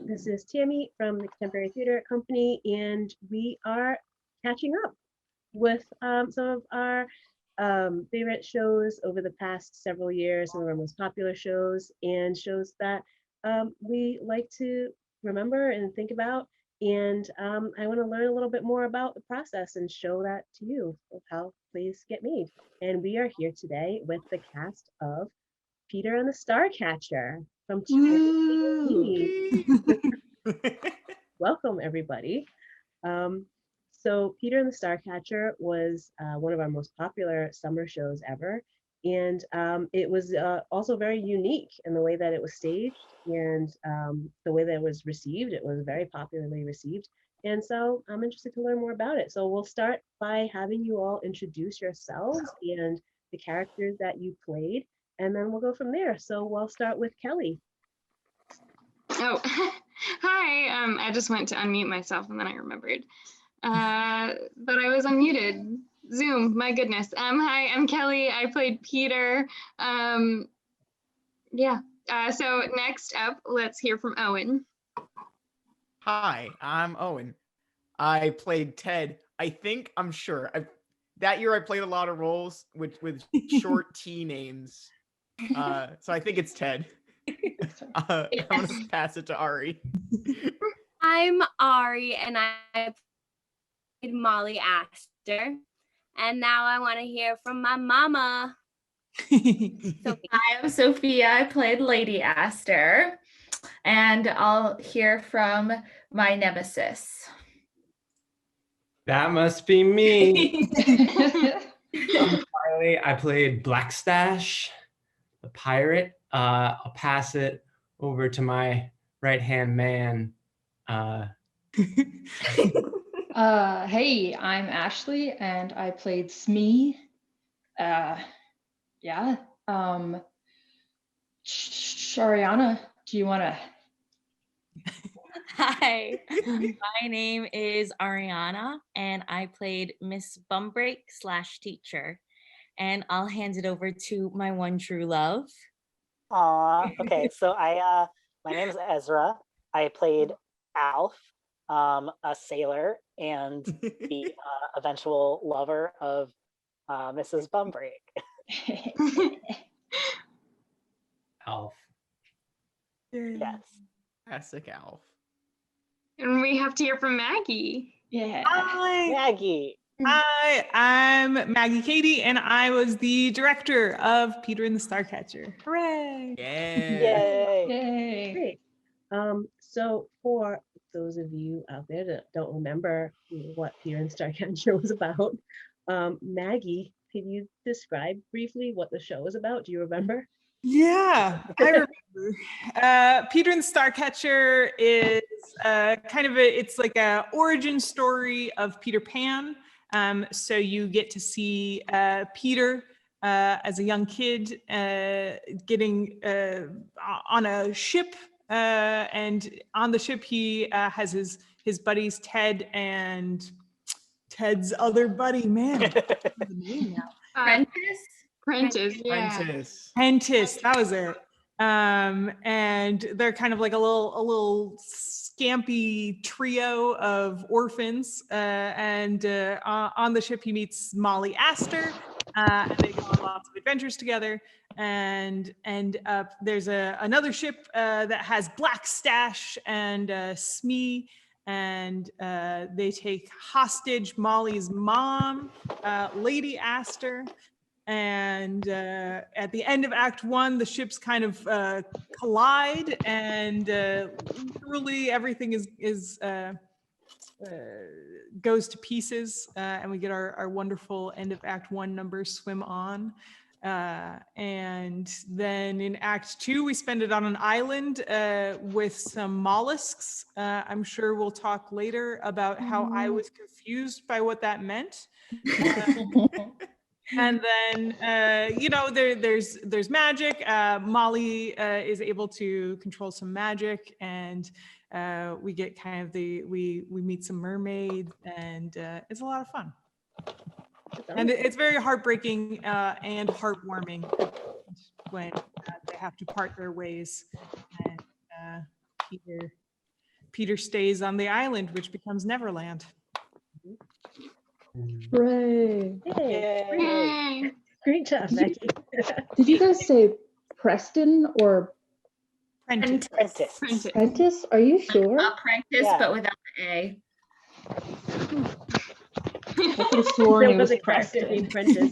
This is Tammy from the Contemporary Theater Company, and we are catching up with some of our favorite shows over the past several years, some of our most popular shows, and shows that we like to remember and think about. And I want to learn a little bit more about the process and show that to you of how plays get made. And we are here today with the cast of Peter and the Starcatcher from Woo! 2018. Welcome, everybody. Um, so, Peter and the Starcatcher was one of our most popular summer shows ever. And it was also very unique in the way that it was staged and the way that it was received. It was very popularly received. And so I'm interested to learn more about it. So we'll start by having you all introduce yourselves and the characters that you played, and then we'll go from there. So we'll start with Kelly. Oh, hi. I just went to unmute myself and then I remembered that I was unmuted. Zoom, my goodness. Hi, I'm Kelly. I played Peter. So next up, let's hear from Owen. Hi, I'm Owen. I played Ted. I'm sure. That year I played a lot of roles with short T names. So I think it's Ted. I'm gonna pass it to Ari. I'm Ari, and I played Molly Astor. And now I want to hear from my mama. Hi, I'm Sophia. I played Lady Astor, and I'll hear from my nemesis. That must be me. I'm Charlie. I played Blackstash, the pirate. I'll pass it over to my right-hand man. Hey, I'm Ashley, and I played Smee. Shariana, do you want to? Hi, my name is Ariana, and I played Miss Bumbrake / teacher. And I'll hand it over to my one true love. Okay, so my name is Ezra. I played Alf, a sailor and the eventual lover of Mrs. Bumbrake. Alf. Yes. Classic Alf. And we have to hear from Maggie. Yeah. Hi. Maggie. Hi, I'm Maggie Katie, and I was the director of Peter and the Starcatcher. Hooray! Yay! Yay. Great. So for those of you out there that don't remember what Peter and Starcatcher was about, Maggie, can you describe briefly what the show was about? Do you remember? Yeah, I remember. Peter and the Starcatcher is it's like a origin story of Peter Pan. So you get to see Peter as a young kid getting on a ship, and on the ship he has his buddies Ted and Ted's other buddy. Man, what's the name now? Prentice, yeah. Prentice, that was it. And they're kind of like a little scampy trio of orphans. And on the ship, he meets Molly Astor, and they go on lots of adventures together. And there's another ship that has Blackstash and Smee, and they take hostage Molly's mom, Lady Astor. And at the end of Act 1, the ships kind of collide, and literally everything goes to pieces, and we get our wonderful end of Act 1 number, Swim On. And then in Act 2, we spend it on an island with some mollusks. I'm sure we'll talk later about how I was confused by what that meant. And then, there's magic. Molly is able to control some magic, and we get kind of we meet some mermaids, and it's a lot of fun. And it's very heartbreaking and heartwarming when they have to part their ways, and Peter Peter stays on the island, which becomes Neverland. Hooray. Hey, Yay. great job, Did Becky. Did you guys say Preston or Prentice. Apprentice. Prentice. Prentice? Are you sure? Apprentice, Yeah. but without the A. I could have sworn There it was was a character Preston. named Prentice.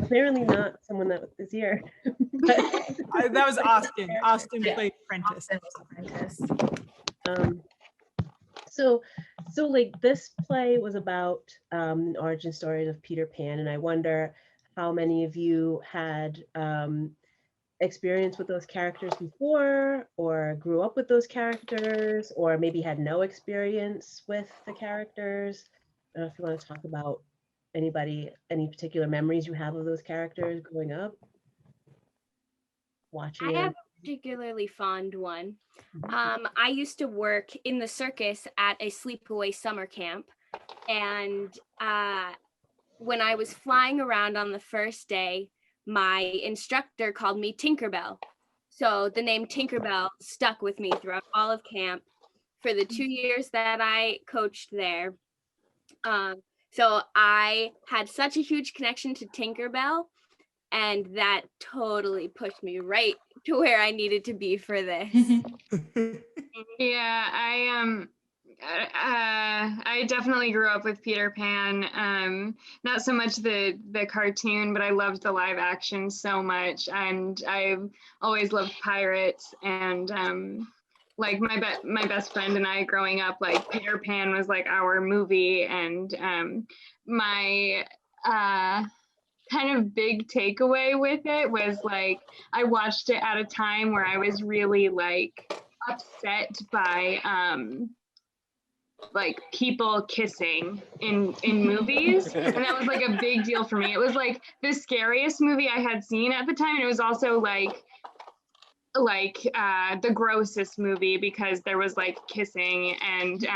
Apparently not someone that is here. But, That was Austin. Austin Yeah. played Prentice. Austin was Apprentice. um, so like this play was about an origin story of Peter Pan, and I wonder how many of you had experience with those characters before, or grew up with those characters, or maybe had no experience with the characters. I don't know if you want to talk about any particular memories you have of those characters growing up, watching I them. have a particularly fond one. Mhm. I used to work in the circus at a sleepaway summer camp, and when I was flying around on the first day, my instructor called me Tinkerbell. So the name Tinkerbell stuck with me throughout all of camp for the 2 years that I coached there. So I had such a huge connection to Tinkerbell, and that totally pushed me right to where I needed to be for this. Yeah, I definitely grew up with Peter Pan. Not so much the cartoon, but I loved the live action so much, and I've always loved pirates. And like my best friend and I growing up, like Peter Pan was like our movie, and my kind of big takeaway with it was like I watched it at a time where I was really like upset by like people kissing in movies, and that was like a big deal for me. It was like the scariest movie I had seen at the time, and it was also like the grossest movie because there was like kissing, and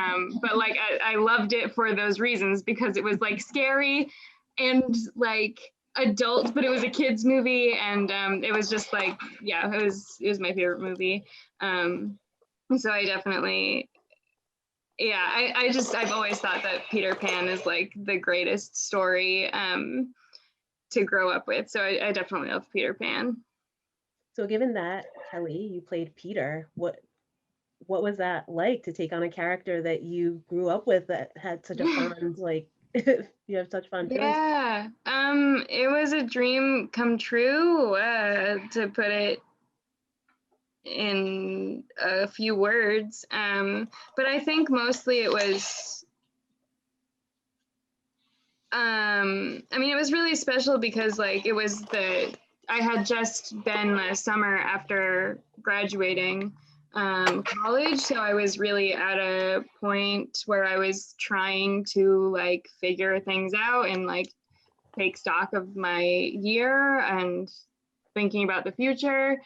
but like I loved it for those reasons, because it was like scary and like adult, but it was a kids movie, and it was just like, yeah, it was my favorite movie. So I definitely, yeah, I've always thought that Peter Pan is like the greatest story to grow up with. So I definitely love Peter Pan. So given that, Kelly, you played Peter, what was that like to take on a character that you grew up with that had such a fond, like, you have such fond feelings? Yeah, it was a dream come true, to put it in a few words. But I think mostly it was, I mean, it was really special because like I had just been the summer after graduating college, so I was really at a point where I was trying to like figure things out and like take stock of my year and thinking about the future.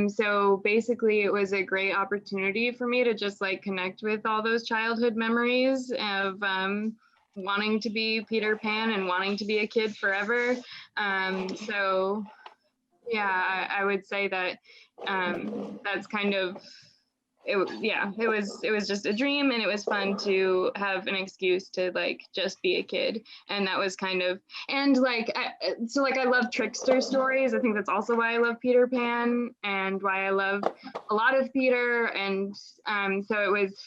So basically it was a great opportunity for me to just like connect with all those childhood memories of wanting to be Peter Pan and wanting to be a kid forever. So yeah, I would say that that's kind of it was just a dream, and it was fun to have an excuse to like just be a kid. And that was kind of, and like so like I love trickster stories. I think that's also why I love Peter Pan and why I love a lot of theater. And so it was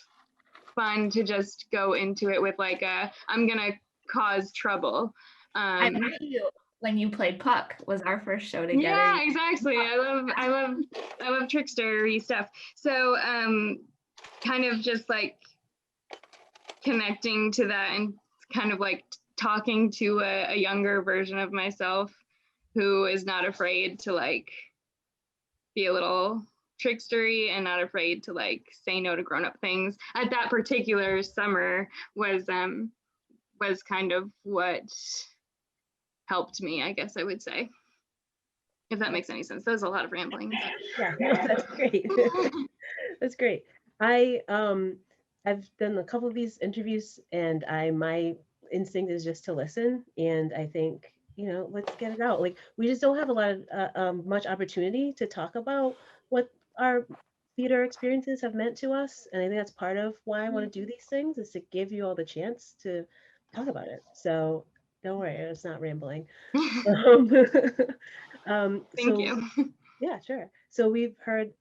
fun to just go into it with like I'm gonna cause trouble. I met you when you played Puck, was our first show together. Yeah, exactly. I love trickstery stuff. So kind of just like connecting to that and kind of like talking to a younger version of myself who is not afraid to like be a little trickstery and not afraid to like say no to grown-up things at that particular summer was kind of what helped me, I guess I would say, if that makes any sense. That was a lot of rambling. Yeah, no, that's great. That's great. I've done a couple of these interviews, and my instinct is just to listen. And I think, let's get it out. Like, we just don't have a lot of much opportunity to talk about what our theater experiences have meant to us. And I think that's part of why I want to do these things, is to give you all the chance to talk about it. So don't worry, it's not rambling. Um, Thank so you. yeah, sure. So we've heard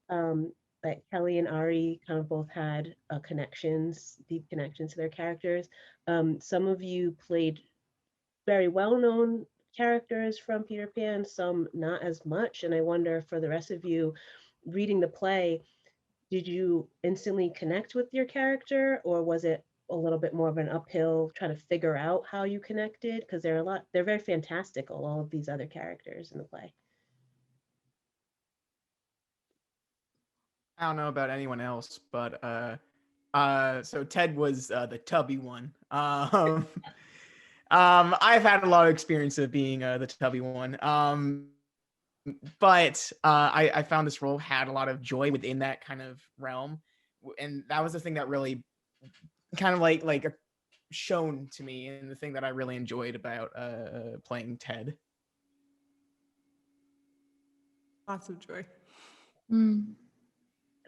that Kelly and Ari kind of both had deep connections to their characters. Some of you played very well-known characters from Peter Pan, some not as much. And I wonder, for the rest of you reading the play, did you instantly connect with your character, or was it a little bit more of an uphill trying to figure out how you connected? Because they're very fantastical, all of these other characters in the play. I don't know about anyone else, but so Ted was the tubby one. I've had a lot of experience of being the tubby one. But I found this role had a lot of joy within that kind of realm, and that was the thing that really kind of like shown to me, and the thing that I really enjoyed about playing Ted. Lots of joy.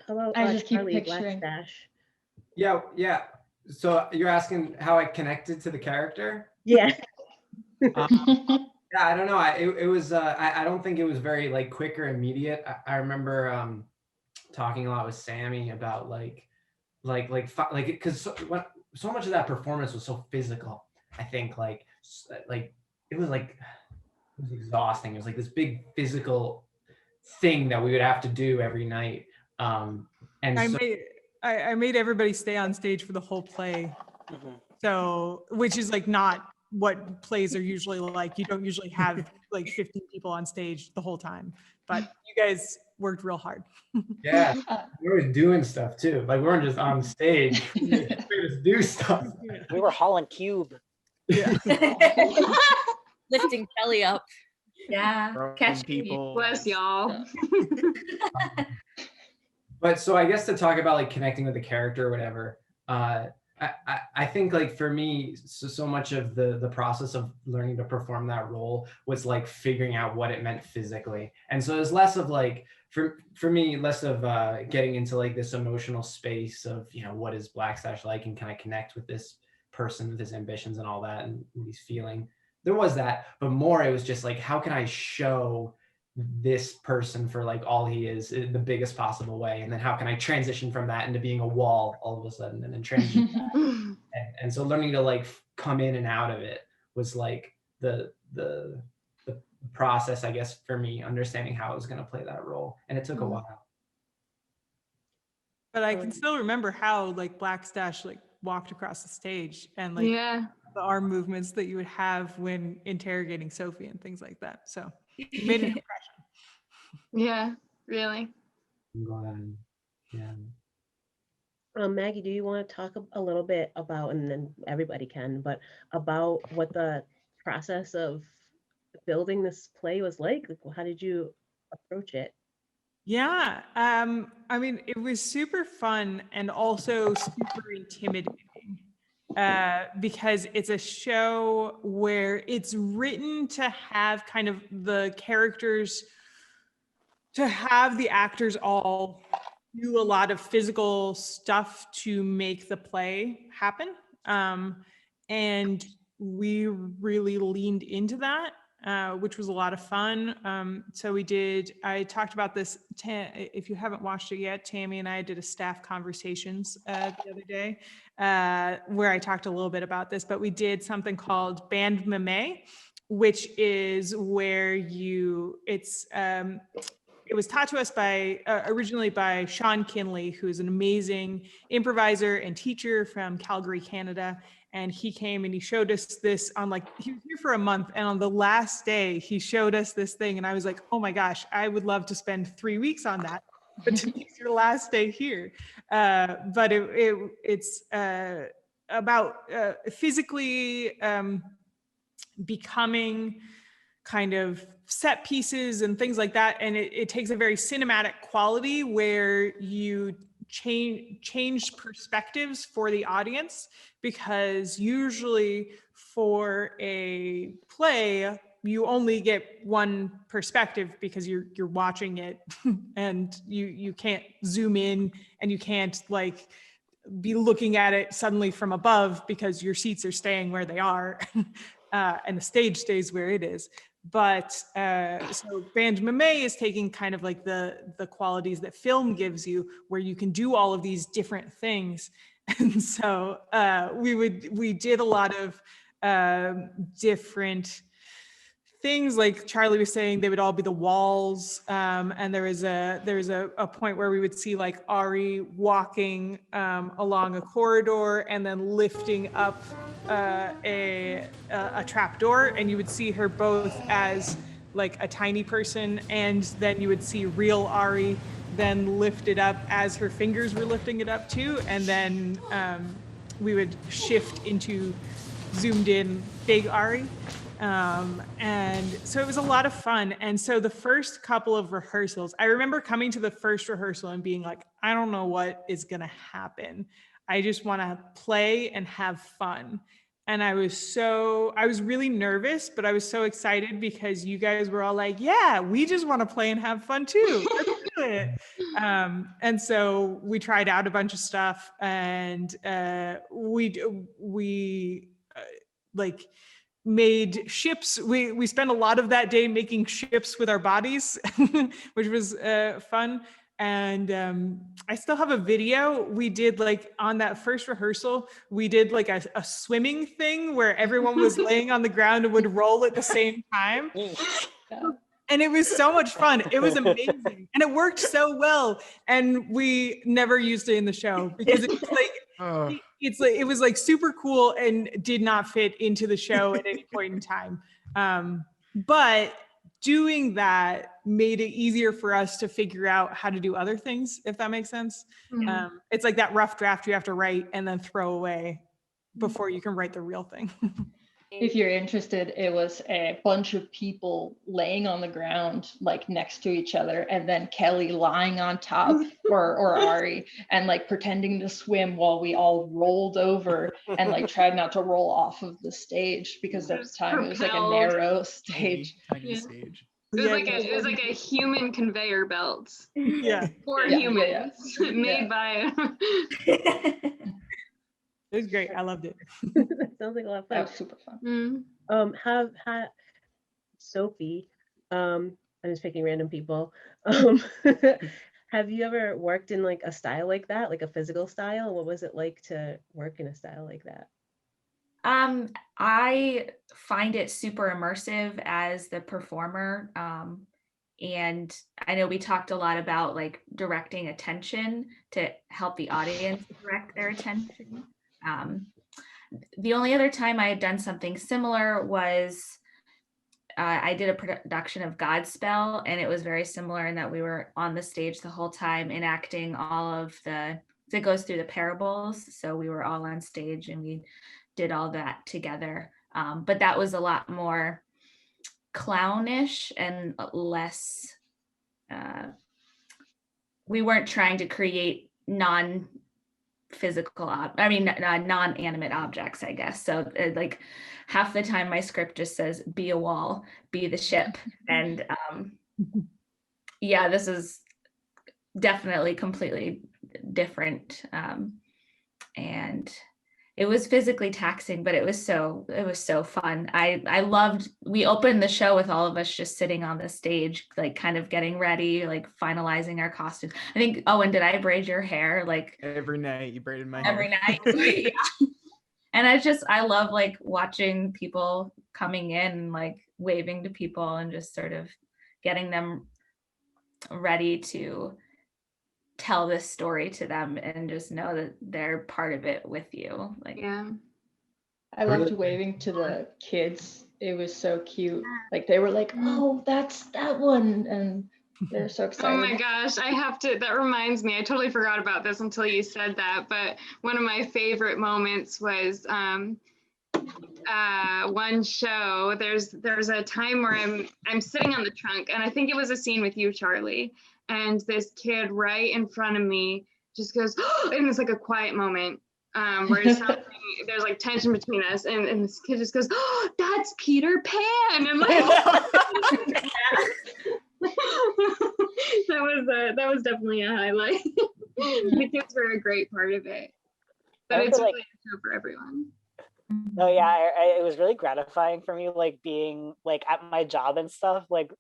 Hello, I just keep Charlie, picturing. Blackstash. Yeah. So you're asking how I connected to the character? Yeah. Yeah, I don't know. It was I don't think it was very like quick or immediate. I remember talking a lot with Sammy about like because so much of that performance was so physical. I think like it was exhausting. It was like this big physical thing that we would have to do every night. And I made everybody stay on stage for the whole play. So, which is like not what plays are usually like. You don't usually have like 15 people on stage the whole time, but you guys worked real hard. Yeah, we were doing stuff too. Like we weren't just on stage. We just do stuff. We were hauling cube. Yeah. Lifting Kelly up. Yeah. Catch people. Bless y'all. But so I guess to talk about like connecting with the character or whatever, I think like for me, so much of the process of learning to perform that role was like figuring out what it meant physically. And so there's less of like, for me, less of getting into like this emotional space of, you know, what is Blackstash like, and can I connect with this person with his ambitions and all that and what he's feeling. There was that, but more it was just like, how can I show this person for like all he is in the biggest possible way, and then how can I transition from that into being a wall all of a sudden, and then transition and so learning to like come in and out of it was like the process, I guess, for me, understanding how I was going to play that role, and it took a while. But I can still remember how like Blackstash like walked across the stage, and like the arm movements that you would have when interrogating Sophie and things like that. So you made an impression. Yeah, really. I'm glad. Yeah. Maggie, do you want to talk a little bit about, and then everybody can, but about what the process of building this play was like? Like, how did you approach it? Yeah, I mean, it was super fun and also super intimidating because it's a show where it's written to have kind of the characters, to have the actors all do a lot of physical stuff to make the play happen. And we really leaned into that. Which was a lot of fun. So I talked about this, if you haven't watched it yet, Tammy and I did a staff conversations the other day where I talked a little bit about this, but we did something called Band Mime, which is where it was taught to us originally by Sean Kinley, who is an amazing improviser and teacher from Calgary, Canada. And he came and he showed us this he was here for a month. And on the last day, he showed us this thing. And I was like, oh my gosh, I would love to spend 3 weeks on that. But today's your last day here. But it's about physically becoming kind of set pieces and things like that. And it takes a very cinematic quality where you change perspectives for the audience, because usually for a play, you only get one perspective because you're watching it and you can't zoom in and you can't like be looking at it suddenly from above because your seats are staying where they are and the stage stays where it is. But so Band Mame is taking kind of like the qualities that film gives you, where you can do all of these different things. And so we did a lot of different things, like Charlie was saying, they would all be the walls, and there was a point where we would see like Ari walking along a corridor and then lifting up a trap door, and you would see her both as like a tiny person, and then you would see real Ari then lift it up as her fingers were lifting it up too, and then we would shift into zoomed in big Ari. And so it was a lot of fun. And so the first couple of rehearsals, I remember coming to the first rehearsal and being like, I don't know what is going to happen. I just want to play and have fun. And I was really nervous, but I was so excited because you guys were all like, yeah, we just want to play and have fun too. Let's do it. And so we tried out a bunch of stuff, and we like made ships. We spent a lot of that day making ships with our bodies, which was fun. And I still have a video. We did like on that first rehearsal, we did like a swimming thing where everyone was laying on the ground and would roll at the same time. And it was so much fun. It was amazing. And it worked so well. And we never used it in the show because it was like, it was like super cool and did not fit into the show at any point in time. But doing that made it easier for us to figure out how to do other things, if that makes sense. Mhm. It's like that rough draft you have to write and then throw away before you can write the real thing. If you're interested, it was a bunch of people laying on the ground, like next to each other, and then Kelly lying on top, or Ari, and like pretending to swim while we all rolled over and like tried not to roll off of the stage, because at the time it was like a Propelled. narrow stage. Tiny Yeah. stage. It was like a human conveyor belt Yeah. for Yeah, humans made by. It was great. I loved it. That sounds like a lot of That fun. was super fun. Have Sophie, I'm just picking random people. Have you ever worked in like a style like that, like a physical style? What was it like to work in a style like that? I find it super immersive as the performer. And I know we talked a lot about like directing attention to help the audience direct their attention. The only other time I had done something similar was I did a production of Godspell, and it was very similar in that we were on the stage the whole time enacting all of it goes through the parables. So we were all on stage and we did all that together. But that was a lot more clownish and less, we weren't trying to create non-animate objects, I guess. So like half the time my script just says, be a wall, be the ship. And yeah, this is definitely completely different. And it was physically taxing, but it was so fun. I loved, we opened the show with all of us just sitting on the stage, like kind of getting ready, like finalizing our costumes. I think, Owen, did I braid your hair? Like every night you braided my every hair. night. Yeah. And I love like watching people coming in and like waving to people and just sort of getting them ready to tell this story to them and just know that they're part of it with you. Like, Yeah. I loved waving to the kids. It was so cute. Like they were like, "Oh, that's that one," and they're so excited. Oh my gosh, that reminds me, I totally forgot about this until you said that, but one of my favorite moments was one show. There's a time where I'm sitting on the trunk, and I think it was a scene with you, Charlie, and this kid right in front of me just goes, and it's like a quiet moment, where it's something, there's like tension between us, and this kid just goes, "Oh, that's Peter Pan," and like that was definitely a highlight. The kids were a great part of it, but it's really a show for everyone. No, yeah, it was really gratifying for me, like being like at my job and stuff, like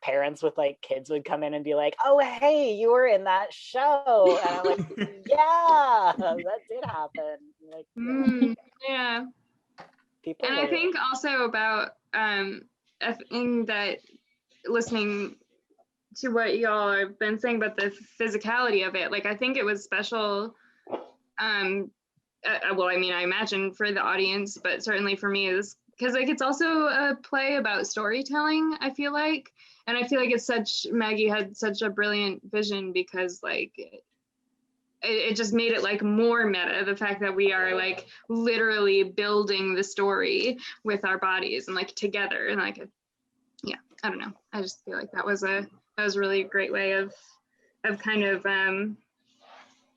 parents with like kids would come in and be like, "Oh, hey, you were in that show," and I'm like, "Yeah, that did happen." Like, yeah. People and I think also about a thing that, listening to what y'all have been saying about the physicality of it, like I think it was special. Well, I mean, I imagine for the audience, but certainly for me, is because like it's also a play about storytelling, I feel like. And I feel like Maggie had such a brilliant vision, because like it just made it like more meta, the fact that we are like literally building the story with our bodies and like together, and like yeah, I don't know, I just feel like that was a really great way of kind of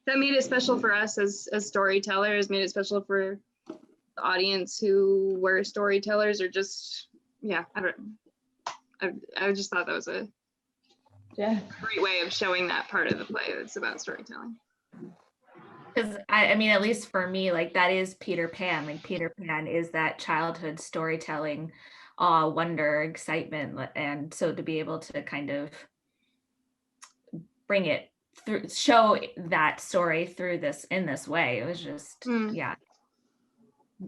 that made it special for us as storytellers, made it special for the audience who were storytellers, or just, yeah, I just thought that was a great way of showing that part of the play. It's about storytelling. Because I mean, at least for me, like that is Peter Pan. Like Peter Pan is that childhood storytelling, awe, wonder, excitement, and so to be able to kind of bring it through, show that story through this in this way, it was just yeah,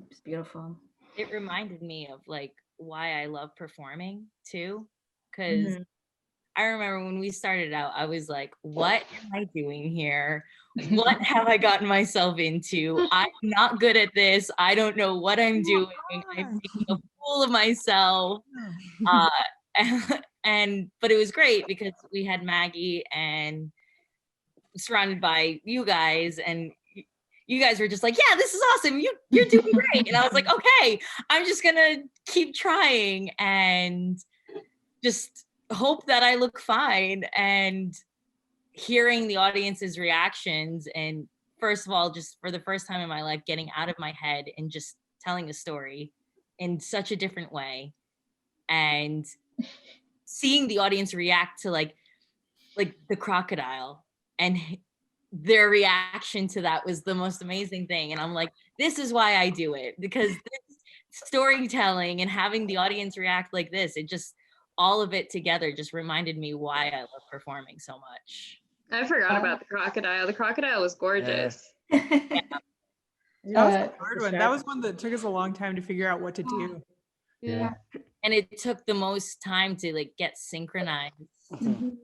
it's beautiful. It reminded me of like why I love performing too, because I remember when we started out, I was like, what am I doing here? What have I gotten myself into? I'm not good at this. I don't know what I'm doing. I'm making a fool of myself. But it was great because we had Maggie and surrounded by you guys, and you guys were just like, yeah, this is awesome. You're doing great. And I was like, okay, I'm just gonna keep trying and just hope that I look fine. And hearing the audience's reactions, and first of all, just for the first time in my life, getting out of my head and just telling a story in such a different way, and seeing the audience react to like the crocodile, and their reaction to that was the most amazing thing. And I'm like, this is why I do it, because this storytelling and having the audience react like this, it just, all of it together just reminded me why I love performing so much. I forgot about the crocodile. The crocodile was gorgeous. That was a hard one. That was one that took us a long time to figure out what to do. Yeah. And it took the most time to like get synchronized.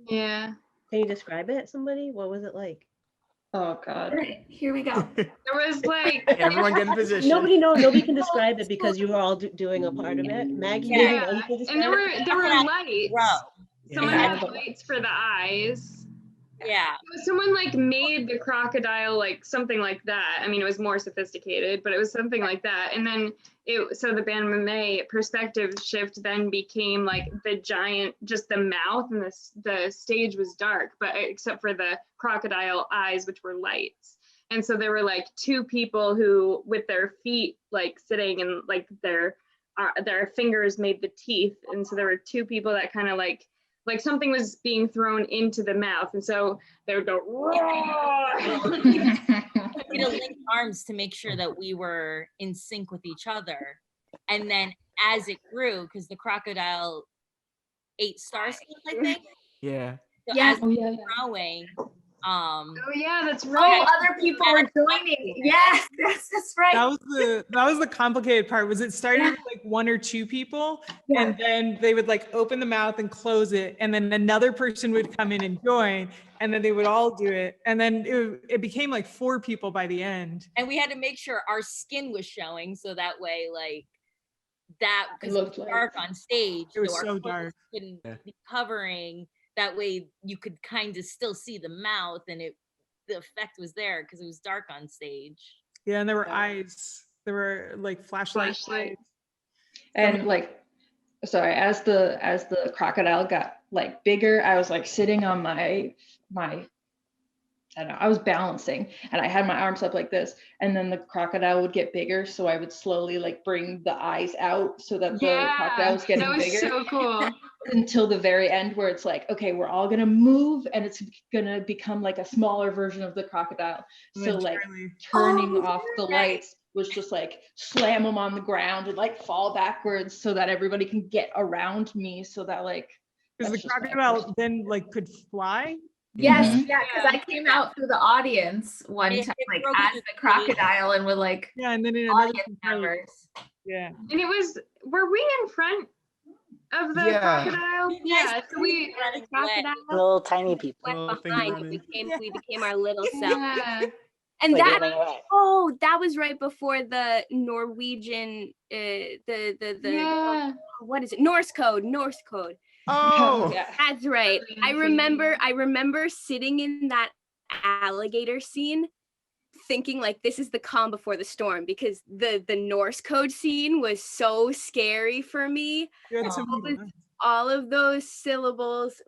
Yeah. Can you describe it, somebody? What was it like? Oh God. Right, here we go. There was like everyone get in position. Nobody can describe it because you were all doing a part of it. Maggie, maybe yeah. you can describe And there were it. lights. Someone had lights for the eyes. Yeah. Someone like made the crocodile like something like that. I mean, it was more sophisticated, but it was something like that. And then so the Ban perspective shift then became like the giant, just the mouth, and the stage was dark, but except for the crocodile eyes, which were lights. And so there were like two people who, with their feet like sitting, and like their fingers made the teeth. And so there were two people that kind of like something was being thrown into the mouth, and so they would go roar. We had to link arms to make sure that we were in sync with each other. And then as it grew, because the crocodile ate stars, I think. Yeah. So as it was growing, oh yeah, that's right. Other people were joining. Yes, that's right. That was the complicated part. Was it started with like one or two people, and then they would like open the mouth and close it, and then another person would come in and join, and then they would all do it, and then it became like 4 people by the end. And we had to make sure our skin was showing, so that way like that, because it was dark on stage, it was so so our dark, couldn't be covering. That way you could kind of still see the mouth, and the effect was there because it was dark on stage. Yeah, and there were eyes. There were like flashlights. And like, sorry, as the crocodile got like bigger, I was like sitting on my I don't know, I was balancing and I had my arms up like this, and then the crocodile would get bigger. So I would slowly like bring the eyes out so that the crocodile was getting that was bigger so cool. until the very end where it's like, okay, we're all gonna move and it's gonna become like a smaller version of the crocodile. And So then like Charlie- turning Oh, off the right. lights was just like slam them on the ground and like fall backwards so that everybody can get around me so that like Because the that's just my crocodile first- then like could fly. Yes, Mhm. yeah, because I came out through the audience one It- time, it like broke as the the crocodile, and with like Yeah, and then in another audience scene, Charlie- members. yeah. And were we in front of the Yeah. crocodile? Yeah, so we crocodile Little tiny people. went Little thing behind. running. We became our little self. yeah. And Like that running away. that was right before the Norwegian the Yeah. what is it? Norse code. Oh, yeah. That's right. Really I intriguing. remember sitting in that alligator scene thinking like this is the calm before the storm, because the Norse code scene was so scary for me. You had so All many of- lines. all of those syllables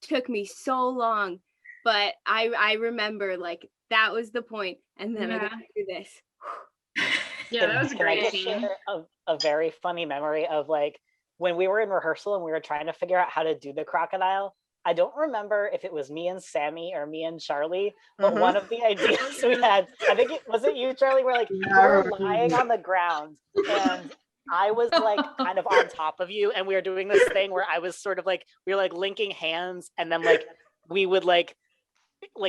took me so long, but I remember like that was the point, and then I got Yeah. to do this. Yeah, that was a Can I great just scene. share a very funny memory of like when we were in rehearsal and we were trying to figure out how to do the crocodile. I don't remember if it was me and Sammy or me and Charlie, but Uh-huh. one of the ideas we had, I think it was it you, Charlie, where like you were lying on the ground and I was like kind of on top of you, and we were doing this thing where I was sort of like we were like linking hands, and then like we would like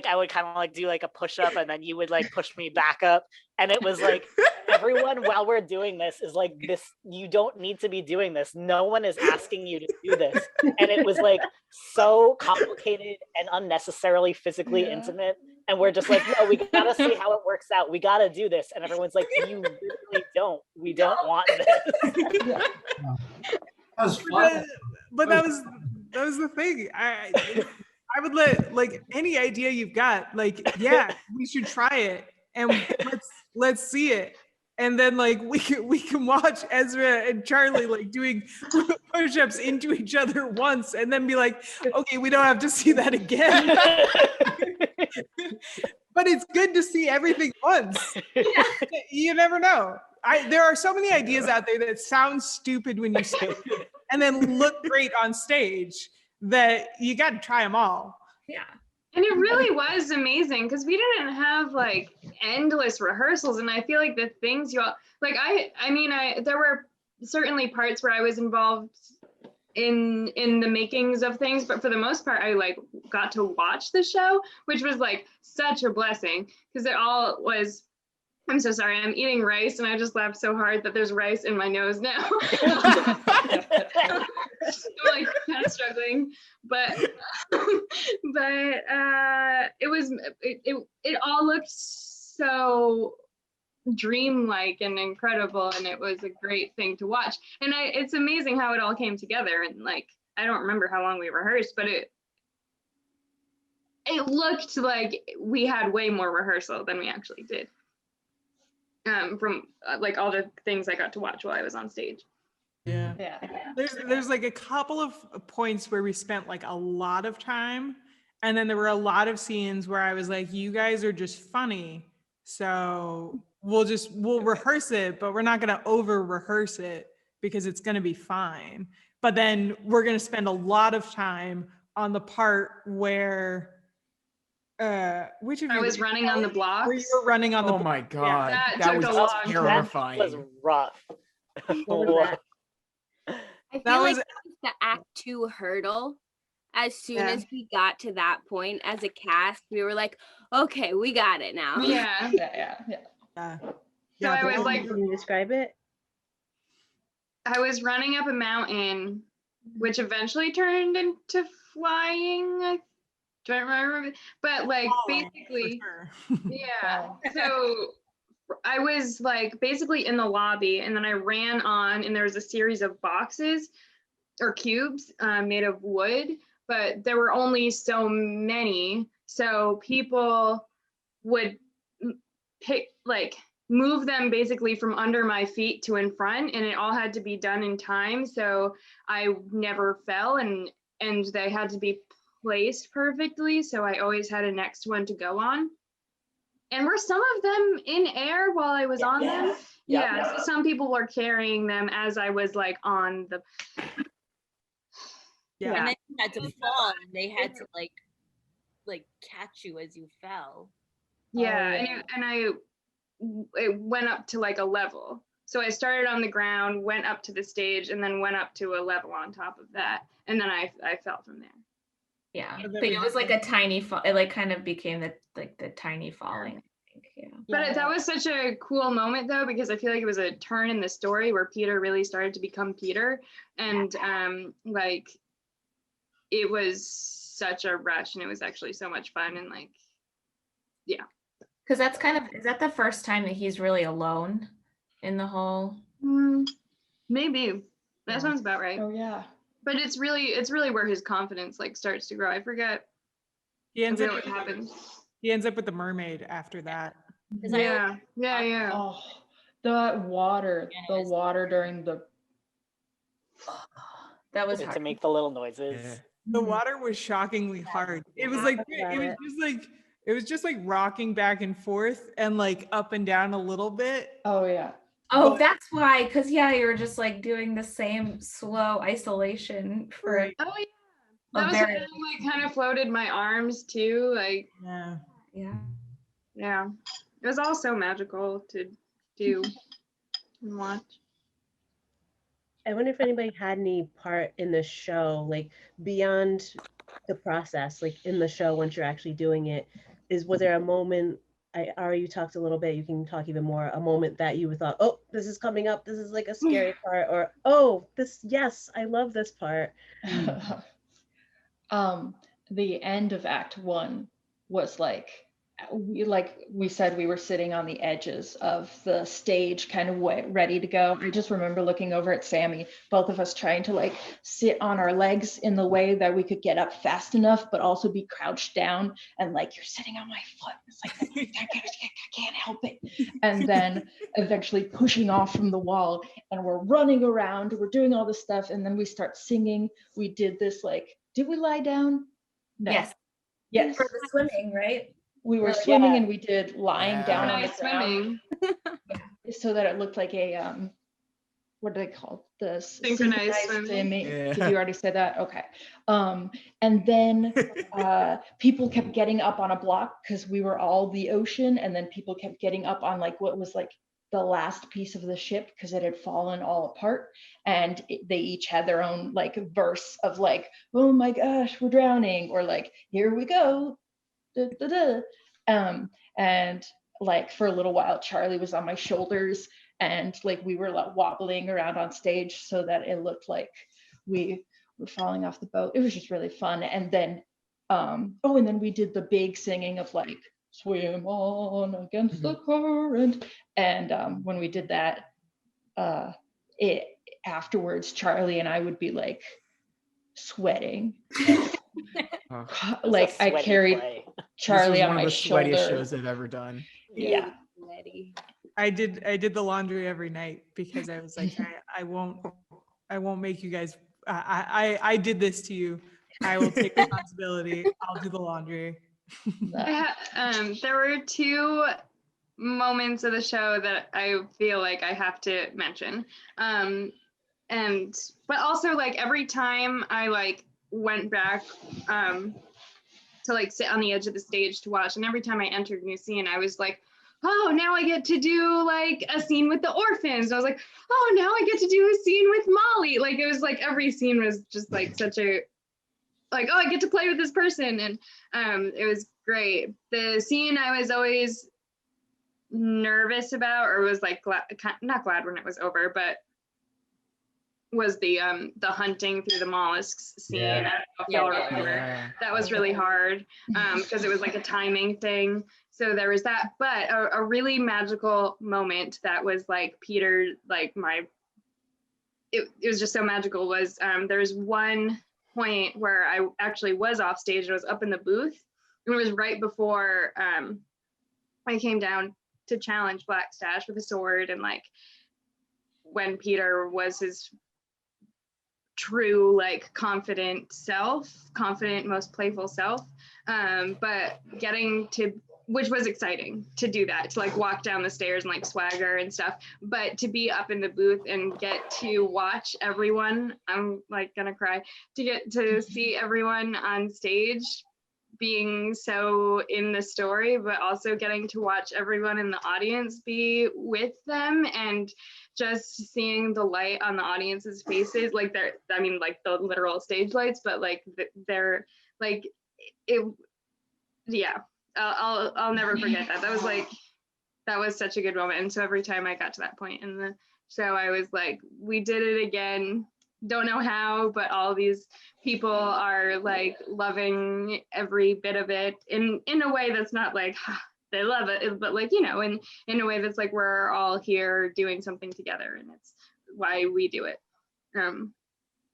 I would kind of like do like a push up, and then you would like push me back up, and it was like everyone while we're doing this is like this. You don't need to be doing this. No one is asking you to do this, and it was like so complicated and unnecessarily physically Yeah. intimate. And we're just like, no, we gotta see how it works out. We gotta do this. And everyone's like, you literally don't. We don't want this. That was But, fun. but that was the thing. I would let like any idea you've got, like, yeah, we should try it and let's see it. And then like we can watch Ezra and Charlie like doing push-ups into each other once and then be like, okay, we don't have to see that again. But it's good to see everything once. You never know. There are so many ideas out there that sound stupid when you say it and then look great on stage that you got to try them all. Yeah. And it really was amazing because we didn't have like endless rehearsals, and I feel like the things you all like I mean there were certainly parts where I was involved in the makings of things, but for the most part I like got to watch the show, which was like such a blessing because it all was. I'm so sorry, I'm eating rice and I just laughed so hard that there's rice in my nose now. I'm like kind of struggling, but it all looked so dreamlike and incredible, and it was a great thing to watch. And it's amazing how it all came together. And like I don't remember how long we rehearsed, but it looked like we had way more rehearsal than we actually did. From like all the things I got to watch while I was on stage. Yeah. Yeah. There's like a couple of points where we spent like a lot of time, and then there were a lot of scenes where I was like, you guys are just funny, so we'll rehearse it, but we're not going to over rehearse it because it's going to be fine. But then we're going to spend a lot of time on the part where which of you I was running on the blocks. where you were running on the oh my god, That that took was a long time. terrifying. That was rough. What was that? I feel That like was- that was the act 2 hurdle. As soon Yeah. as we got to that point as a cast, we were like, okay, we got it now. Yeah. yeah. So I was like, Can you describe it? I was running up a mountain, which eventually turned into flying. I don't remember, but like Falling, basically, for sure. yeah. So I was like basically in the lobby, and then I ran on, and there was a series of boxes or cubes made of wood, but there were only so many. So people would move them basically from under my feet to in front, and it all had to be done in time. So I never fell, and they had to be placed perfectly, so I always had a next one to go on. And were some of them in air while I was on them? Yeah, so some people were carrying them as I was like on the. Yeah. And then you had to fall, and they had to like catch you as you fell. Yeah, it went up to like a level. So I started on the ground, went up to the stage, and then went up to a level on top of that, and then I fell from there. Yeah, And but then we it was had like a tiny fall. It like kind of became the tiny falling. I think. Yeah. But that was such a cool moment though, because I feel like it was a turn in the story where Peter really started to become Peter, and like it was such a rush, and it was actually so much fun, and like yeah. Because that's is that the first time that he's really alone in the whole? Maybe that sounds about right. Oh yeah. But it's really where his confidence like starts to grow. I forget what happens. He ends up with the mermaid after that. Yeah. Oh, the water during the. That was To hard. make the little noises. The water was shockingly hard. It was like it was just like rocking back and forth and like up and down a little bit. Oh yeah. Oh, that's why. Because you were just like doing the same slow isolation for. Right. Oh yeah. That was when I like kind of floated my arms too. Like yeah. It was all so magical to do and watch. I wonder if anybody had any part in the show, like beyond the process, like in the show once you're actually doing it. Was there a moment? Ari, you talked a little bit. You can talk even more. A moment that you thought, "Oh, this is coming up. This is like a scary part," or "Oh, yes, I love this part." The end of Act 1 was like we said, we were sitting on the edges of the stage, kind of ready to go. I just remember looking over at Sammy, both of us trying to like sit on our legs in the way that we could get up fast enough, but also be crouched down. And like, you're sitting on my foot. It's like, I can't help it. And then eventually pushing off from the wall, and we're running around, we're doing all this stuff. And then we start singing. We did this, like, did we lie down? No. Yes. For the swimming, right? We were swimming and we did lying down on the ground so that it looked like a what do they call the synchronized swimming? Did you already say that? Okay. And then people kept getting up on a block because we were all the ocean, and then people kept getting up on like what was like the last piece of the ship because it had fallen all apart, and they each had their own like verse of like, oh my gosh, we're drowning, or like, here we go. And like for a little while Charlie was on my shoulders, and like we were like wobbling around on stage so that it looked like we were falling off the boat. It was just really fun. And then and then we did the big singing of like, swim on against the current. And when we did that, it afterwards Charlie and I would be like sweating. Like I carried Charlie on my shoulder. This was one of the sweatiest shows I've ever done. Yeah. I did the laundry every night because I was like, I won't make you guys. I did this to you. I will take responsibility. I'll do the laundry. There were two moments of the show that I feel like I have to mention. But also like every time I like went back to like sit on the edge of the stage to watch, and every time I entered a new scene, I was like, oh, now I get to do like a scene with the orphans. I was like, oh, now I get to do a scene with Molly. Like it was like every scene was just like such a like, oh, I get to play with this person. And it was great. The scene I was always nervous about, or was like not glad when it was over, but was the hunting through the mollusks scene. I don't know if y'all remember. That was really hard because it was like a timing thing. So there was that, but a really magical moment that was like Peter, like it was just so magical was there was one point where I actually was off stage. I was up in the booth, and it was right before I came down to challenge Black Stash with a sword, and like when Peter was his true, like confident self, confident, most playful self. But getting to, which was exciting to do that, to like walk down the stairs and like swagger and stuff, but to be up in the booth and get to watch everyone, I'm like gonna cry, to get to see everyone on stage being so in the story, but also getting to watch everyone in the audience be with them, and just seeing the light on the audience's faces, like they're, I mean, like the literal stage lights, but like they're like, it, yeah, I'll never forget that. That was like, that was such a good moment. And so every time I got to that point in the show, I was like, we did it again. Don't know how, but all these people are like loving every bit of it in a way that's not like they love it, but like, you know, in a way that's like we're all here doing something together, and it's why we do it. And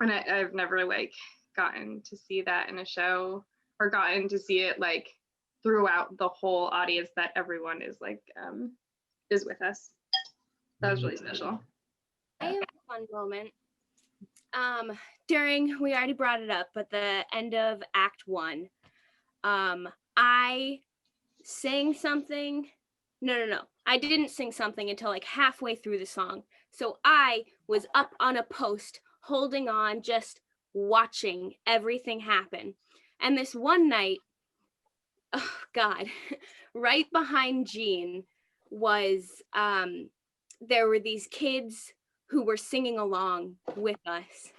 I've never like gotten to see that in a show, or gotten to see it like throughout the whole audience, that everyone is like is with us. That was really special. I have a fun moment. During, we already brought it up, but the end of Act 1, I sang something. No. I didn't sing something until like halfway through the song. So I was up on a post, holding on, just watching everything happen. And this one night, oh God, right behind Jean was, there were these kids who were singing along with us.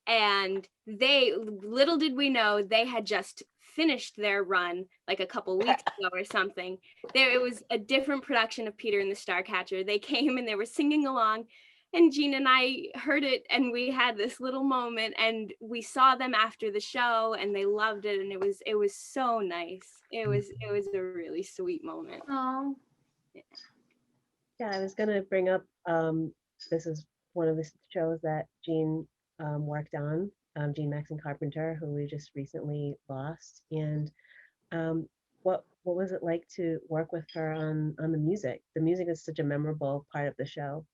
And they, little did we know, they had just finished their run like a couple weeks ago or something. It was a different production of Peter and the Starcatcher. They came and they were singing along, and Jean and I heard it, and we had this little moment, and we saw them after the show, and they loved it, and it was so nice. It was a really sweet moment. Oh. Yeah, I was gonna bring up, this is one of the shows that Jean worked on, Jean Maxon Carpenter, who we just recently lost. And what was it like to work with her on the music? The music is such a memorable part of the show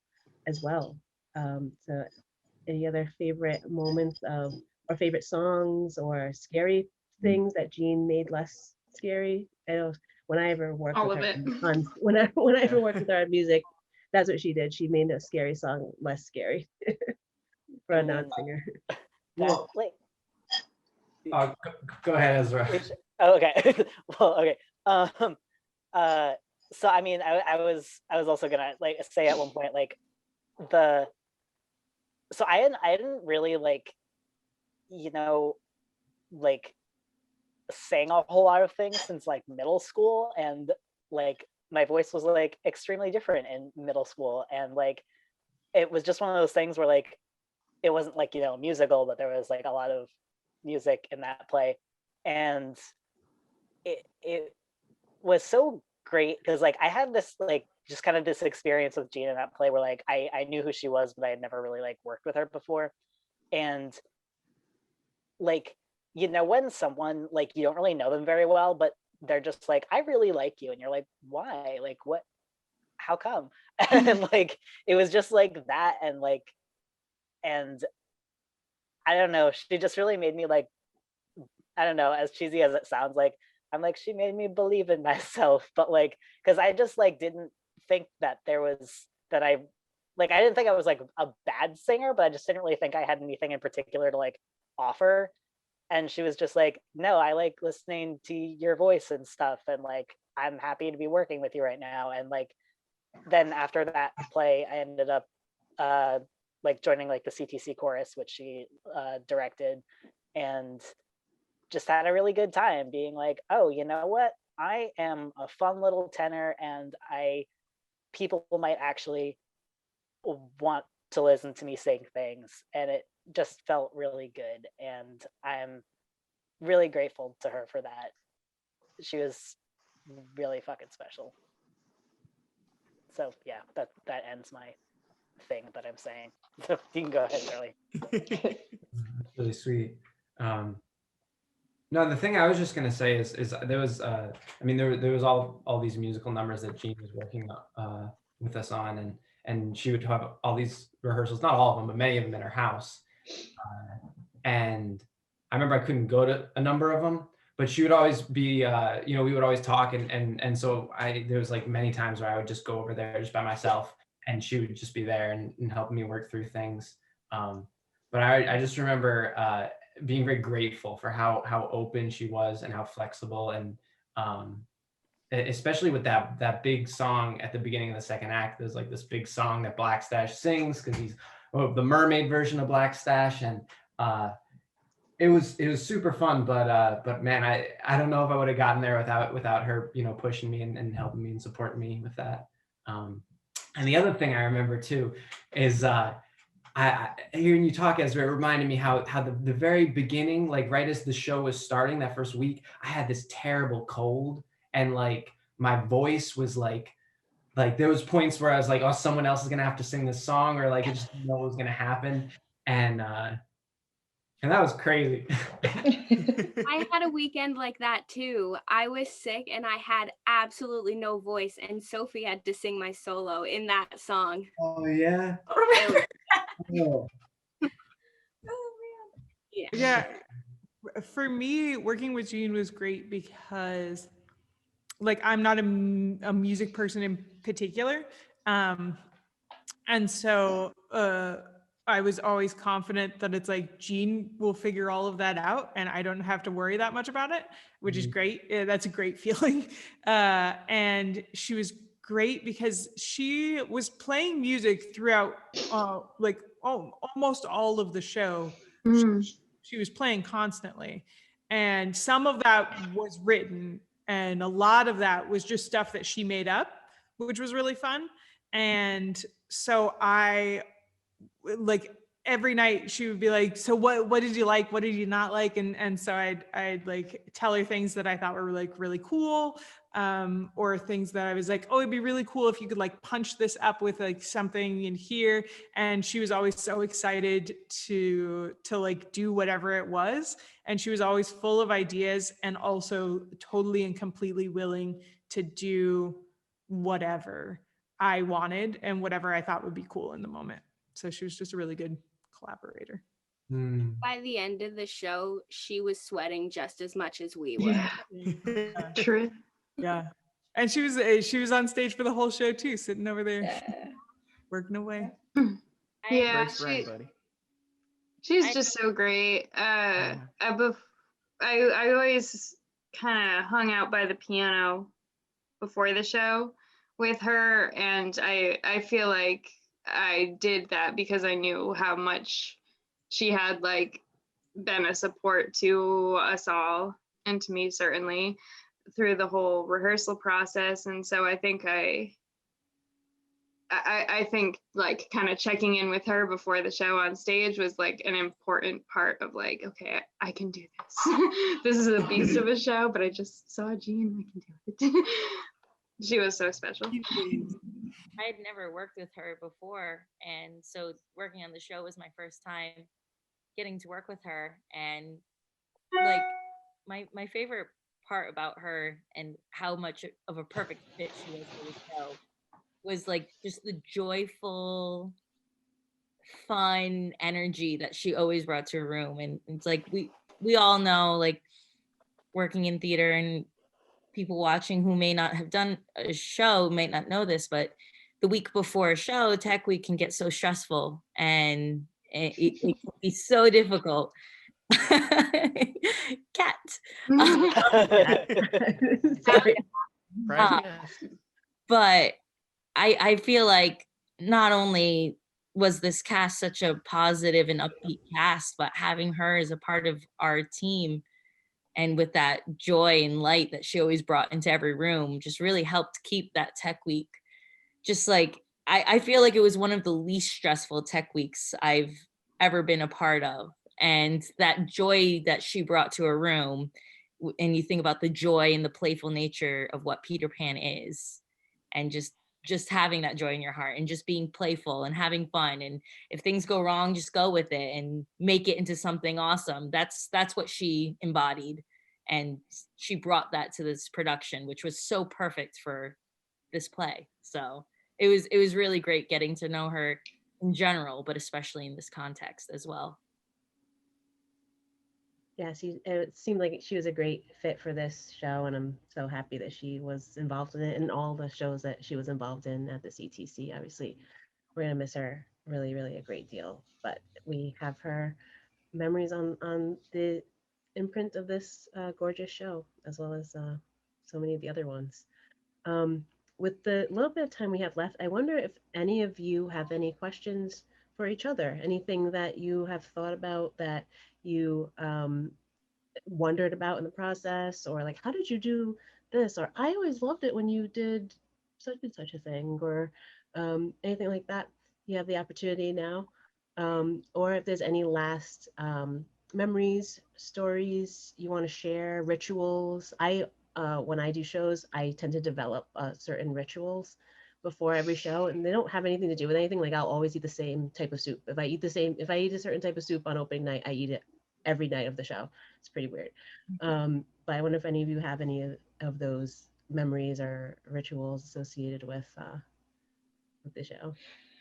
as well. So any other favorite moments of, or favorite songs or scary things that Jean made less scary? I know when I ever worked All with of her it. on, when I ever worked with her on music, that's what she did. She made a scary song less scary for a non-singer. That, like, Go ahead, Ezra. oh, okay. Well, okay. So I mean, I was also gonna like say at one point, like, so I didn't really like, you know, like sang a whole lot of things since like middle school, and like my voice was like extremely different in middle school, and like it was just one of those things where like it wasn't like, you know, musical, but there was like a lot of music in that play, and it was so great because like I had this like just kind of this experience with Jean in that play where like I knew who she was, but I had never really like worked with her before. And like, you know, when someone like you don't really know them very well, but they're just like, I really like you, and you're like, why? Like, what? How come? And like it was just like that, and like, and I don't know, she just really made me like, I don't know, as cheesy as it sounds, like I'm like, she made me believe in myself, but like, because I just like didn't think that there was that I didn't think I was like a bad singer, but I just didn't really think I had anything in particular to like offer. And she was just like, no, I like listening to your voice and stuff, and like I'm happy to be working with you right now. And like then after that play, I ended up like joining like the CTC chorus, which she directed, and just had a really good time being like, oh, you know what? I am a fun little tenor, and people might actually want to listen to me sing things. And it just felt really good. And I'm really grateful to her for that. She was really fucking special. So yeah, that ends my thing that I'm saying. So you can go ahead, Charlie. Really sweet. No, the thing I was just gonna say is there was I mean there was all these musical numbers that Jean was working with us on, and she would have all these rehearsals, not all of them, but many of them in her house. And I remember I couldn't go to a number of them, but she would always be, you know, we would always talk, and so there was like many times where I would just go over there just by myself, and she would just be there and help me work through things. But I just remember being very grateful for how open she was and how flexible, and especially with that big song at the beginning of the second act. There's like this big song that Black Stash sings because he's the mermaid version of Black Stash, and it was super fun. But man, I don't know if I would have gotten there without her, you know, pushing me and helping me and supporting me with that. And the other thing I remember too is I hearing you talk, Ezra, it reminded me how the very beginning, like right as the show was starting that first week, I had this terrible cold, and like my voice was like there was points where I was like, oh, someone else is gonna have to sing this song, or like I just didn't know what was gonna happen, and that was crazy. I had a weekend like that too. I was sick and I had absolutely no voice, and Sophie had to sing my solo in that song. Oh yeah. Oh. Yeah. For me, working with Jean was great because, like, I'm not a music person in particular, and so I was always confident that it's like Jean will figure all of that out, and I don't have to worry that much about it, which is great. That's a great feeling. And she was great because she was playing music throughout, like almost all of the show. She was playing constantly, and some of that was written, and a lot of that was just stuff that she made up, which was really fun. And so I, like, every night she would be like, so what did you like, what did you not like? And so I'd like tell her things that I thought were like really cool, or things that I was like, oh, it'd be really cool if you could like punch this up with like something in here. And she was always so excited to like do whatever it was, and she was always full of ideas and also totally and completely willing to do whatever I wanted and whatever I thought would be cool in the moment. So she was just a really good collaborator. By the end of the show, she was sweating just as much as we were. Yeah. True. Yeah. And she was on stage for the whole show too, sitting over there, Yeah. working away. Yeah, First friend, buddy. she's just so great. I always kind of hung out by the piano before the show with her, and I feel like I did that because I knew how much she had like been a support to us all, and to me certainly, through the whole rehearsal process. And so I think I think like kind of checking in with her before the show on stage was like an important part of like, okay, I can do this. This is a beast of a show, but I just saw Jean, I can do it. She was so special. I had never worked with her before, and so working on the show was my first time getting to work with her. And like my favorite part about her and how much of a perfect fit she was for the show was like just the joyful, fun energy that she always brought to a room. And it's like we all know, like, working in theater and people watching who may not have done a show might not know this, but the week before a show, Tech Week can get so stressful, and it can be so difficult. Cat. Sorry. But I feel like not only was this cast such a positive and upbeat cast, but having her as a part of our team, and with that joy and light that she always brought into every room, just really helped keep that Tech Week. Just like, I feel like it was one of the least stressful Tech Weeks I've ever been a part of. And that joy that she brought to a room, and you think about the joy and the playful nature of what Peter Pan is, and just having that joy in your heart and just being playful and having fun, and if things go wrong, just go with it and make it into something awesome. That's what she embodied, and she brought that to this production, which was so perfect for this play. So it was really great getting to know her in general, but especially in this context as well. it seemed like she was a great fit for this show, and I'm so happy that she was involved in it and all the shows that she was involved in at the CTC. Obviously, we're gonna miss her really, really a great deal, but we have her memories on the imprint of this gorgeous show, as well as so many of the other ones. Um, with the little bit of time we have left, I wonder if any of you have any questions for each other, anything that you have thought about that you wondered about in the process, or like, how did you do this? Or I always loved it when you did such and such a thing, or anything like that. You have the opportunity now. Or if there's any last memories, stories you want to share, rituals. When I do shows, I tend to develop certain rituals before every show, and they don't have anything to do with anything. Like I'll always eat the same type of soup. If I eat a certain type of soup on opening night, I eat it every night of the show. It's pretty weird. But I wonder if any of you have any of those memories or rituals associated with the show.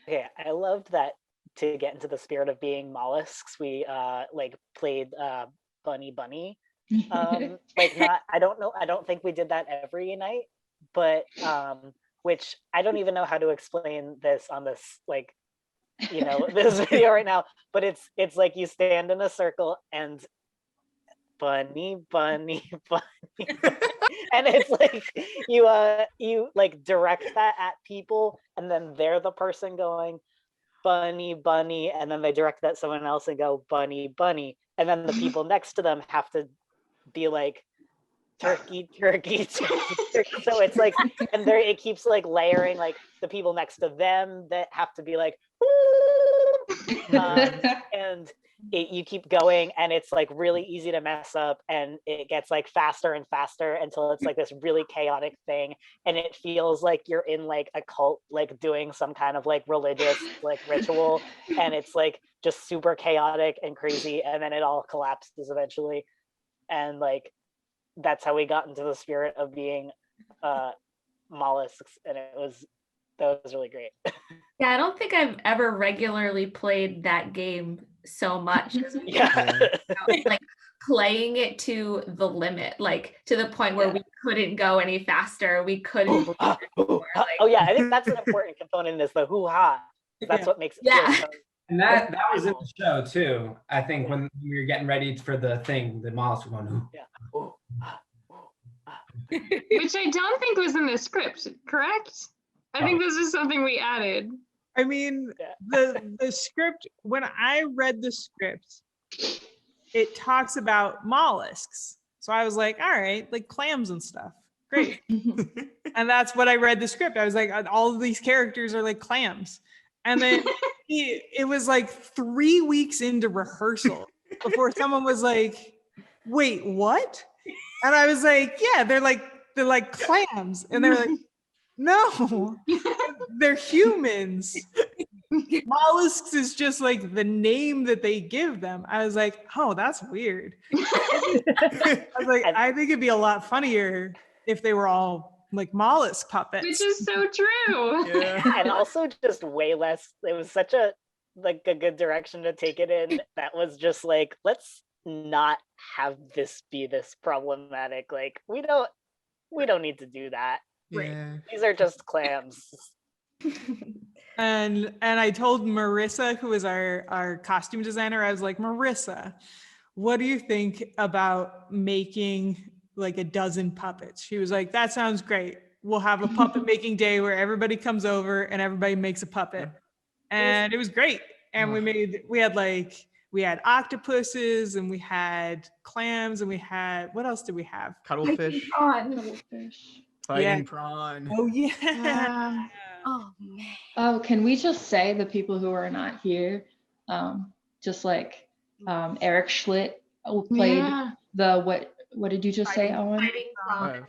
Okay, I loved that. To get into the spirit of being mollusks, we like played Bunny Bunny. Like not, I don't think we did that every night, but which I don't even know how to explain this on this, like, you know, this video right now, but it's like you stand in a circle and bunny, bunny, bunny, and it's like you like direct that at people, and then they're the person going bunny, bunny, and then they direct that someone else and go bunny, bunny, and then the people next to them have to be like turkey, turkey, turkey, turkey. So it's like, and there it keeps like layering, like the people next to them that have to be like and you keep going, and it's like really easy to mess up, and it gets like faster and faster until it's like this really chaotic thing, and it feels like you're in like a cult, like doing some kind of like religious like ritual, and it's like just super chaotic and crazy, and then it all collapses eventually. And like that's how we got into the spirit of being mollusks, and that was really great. Yeah, I don't think I've ever regularly played that game so much. Yeah. Like playing it to the limit, like to the point where we couldn't go any faster. We couldn't. Oh yeah, I think that's an important component in this, the hoo-ha. That's what makes it feel so. And that was in the show too. I think when we were getting ready for the thing, the mollusks were going, ooh. Yeah. Ooh. Which I don't think was in the script, correct? I think this is something we added. I mean, the script, when I read the script, it talks about mollusks. So I was like, all right, like clams and stuff. Great. And that's what I read the script. I was like, all of these characters are like clams. And then it was like 3 weeks into rehearsal before someone was like, wait, what? And I was like, yeah, they're like clams. And they were like, no, they're humans. Mollusks is just like the name that they give them. I was like, oh, that's weird. I was like, I think it'd be a lot funnier if they were all like mollusk puppets. Which is so true. Yeah. And also just way less, it was such a like a good direction to take it in. That was just like, let's not have this be this problematic. Like we don't need to do that. Yeah. These are just clams. And I told Marissa, who is our costume designer, I was like, Marissa, what do you think about making like a dozen puppets? She was like, that sounds great. We'll have a puppet making day where everybody comes over and everybody makes a puppet. And it was great. And we had octopuses, and we had clams, and we had, what else did we have? Cuttlefish. Fighting prawn. Oh yeah. Oh man. Oh, can we just say the people who are not here, just like Eric Schlitt who played the what did you just say, Owen?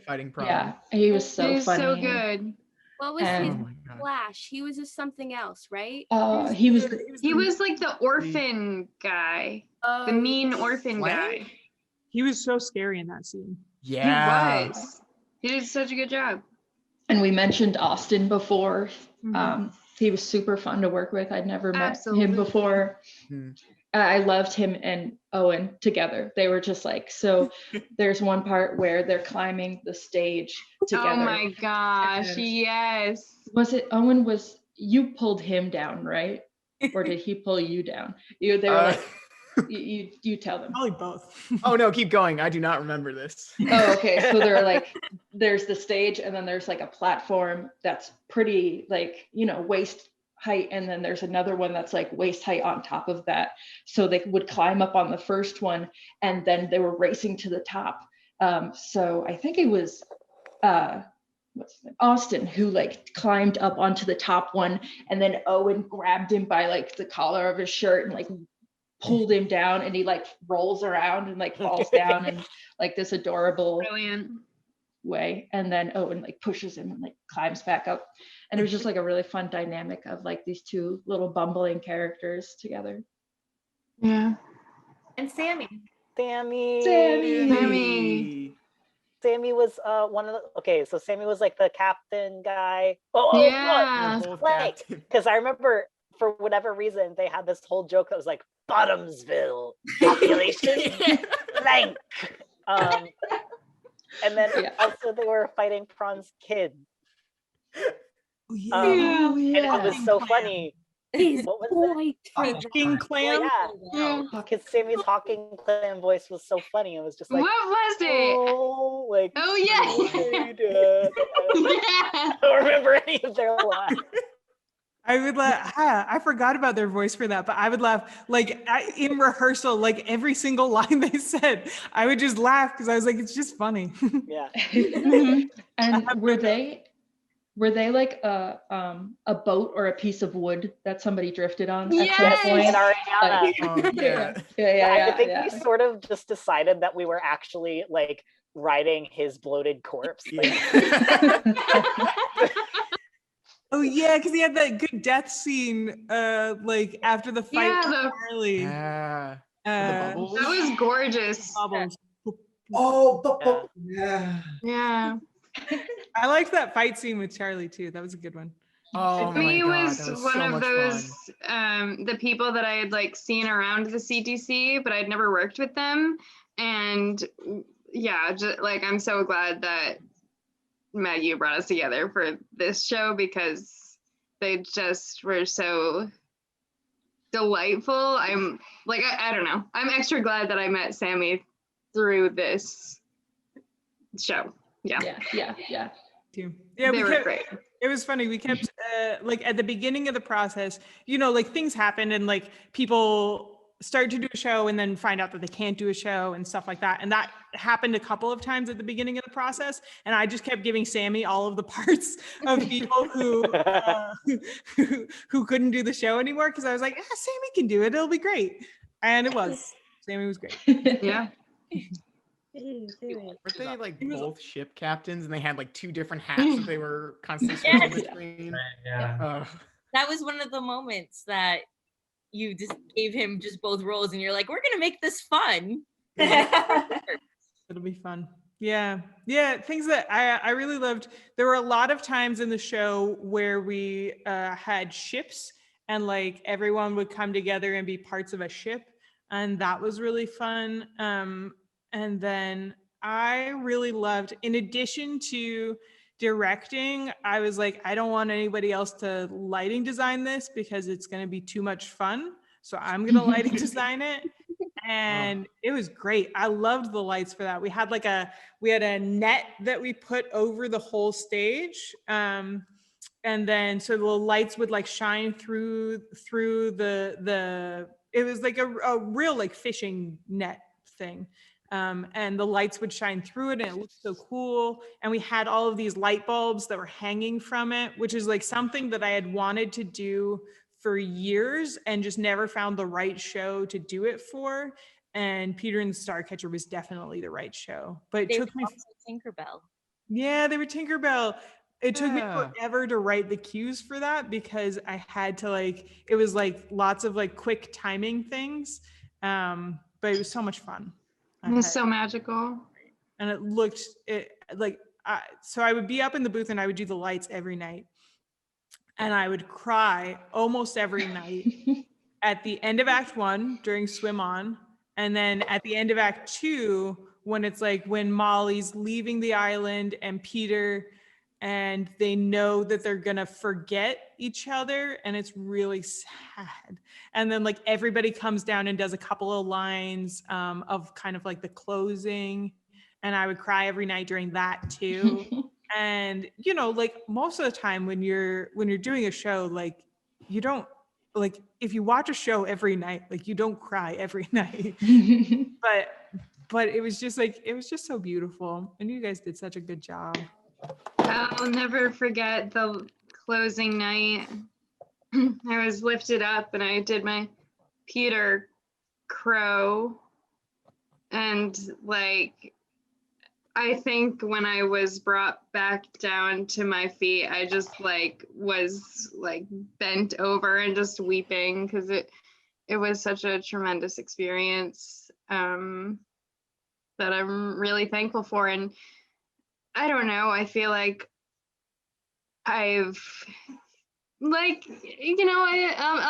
Fighting prawn. Yeah, he was so funny. So good. What was his flash? He was something else, right? He was like the orphan guy, the mean orphan guy. He was so scary in that scene. Yeah. He was. He did such a good job. And we mentioned Austin before. He was super fun to work with. I'd never met him before. I loved him and Owen together. They were just like, so there's one part where they're climbing the stage together. Oh my gosh, And yes. was it Owen you pulled him down, right? Or did he pull you down? They were like, you tell them. Probably both. Oh no, keep going. I do not remember this. Oh, okay. So they're like, there's the stage and then there's like a platform that's pretty like, waist height. And then there's another one that's like waist height on top of that. So they would climb up on the first one and then they were racing to the top. So I think it was what's his name? Austin who like climbed up onto the top one and then Owen grabbed him by like the collar of his shirt and like pulled him down and he like rolls around and like falls down in like this adorable Brilliant way, and then Owen like pushes him and like climbs back up, and it was just like a really fun dynamic of like these two little bumbling characters together. Yeah. And Sammy. Sammy was one of the, okay, so Sammy was like the captain guy. Yeah. Because I remember for whatever reason they had this whole joke that was like Bottomsville population blank. And then also they were fighting Prawn's kid. And it was so funny. What was that? Hawking Clam? Yeah. Because Sammy's Hawking Clam voice was so funny. It was just like, what was it? Oh, like, oh yeah. I don't remember any of their lines. I would laugh. I forgot about their voice for that, but I would laugh like in rehearsal, like every single line they said, I would just laugh because I was like, it's just funny. Yeah. And were they like a boat or a piece of wood that somebody drifted on at some point? And Ariana. Like, Yeah. I think we sort of just decided that we were actually like riding his bloated corpse. Oh yeah, because he had that good death scene, like after the fight with Charlie. Yeah. That was gorgeous. Bubbles. Oh, yeah. Yeah. I liked that fight scene with Charlie too. That was a good one. Oh my He God, was that was one so of much those fun. the people that I had like seen around the CTC, but I'd never worked with them. And yeah, just like I'm so glad that Maggie brought us together for this show because they just were so delightful. I'm like, I don't know. I'm extra glad that I met Sammy through this show. Yeah. Too. Yeah, they were great. It was funny. We kept like at the beginning of the process, like things happen and like people start to do a show and then find out that they can't do a show and stuff like that. And that happened a couple of times at the beginning of the process. And I just kept giving Sammy all of the parts of people who couldn't do the show anymore. Because I was like, Sammy can do it. It'll be great. And it was. Sammy was great. Yeah. Weren't they like both ship captains and they had like two different hats that they were constantly switching between? Yeah. That was one of the moments that you just gave him just both roles and you're like, we're gonna make this fun. It'll be fun. Yeah. Things that I really loved. There were a lot of times in the show where we had ships and like everyone would come together and be parts of a ship, and that was really fun. And then I really loved, in addition to directing, I was like, I don't want anybody else to lighting design this because it's going to be too much fun. So I'm going to lighting design it. And it was great. I loved the lights for that. We had a net that we put over the whole stage. And then so the lights would like shine through the it was like a real like fishing net thing. And the lights would shine through it and it looked so cool. And we had all of these light bulbs that were hanging from it, which is like something that I had wanted to do for years and just never found the right show to do it for. And Peter and the Starcatcher was definitely the right show. But it took me Tinkerbell. Yeah, they were Tinkerbell. It took me forever to write the cues for that because I had to it was like lots of like quick timing things. But it was so much fun. It was so magical. And it looked so I would be up in the booth and I would do the lights every night. And I would cry almost every night at the end of Act 1 during Swim On, and then at the end of Act 2 when it's like when Molly's leaving the island and Peter, and they know that they're gonna forget each other, and it's really sad. And then like everybody comes down and does a couple of lines of kind of like the closing, and I would cry every night during that too. And you know, like most of the time when you're doing a show, like you don't, like if you watch a show every night, like you don't cry every night. but it was just like, it was just so beautiful, and you guys did such a good job. I'll never forget the closing night. I was lifted up and I did my Peter Crow. And like, I think when I was brought back down to my feet, I just like was like bent over and just weeping because it was such a tremendous experience that I'm really thankful for. And I don't know, I feel like I've like, you know,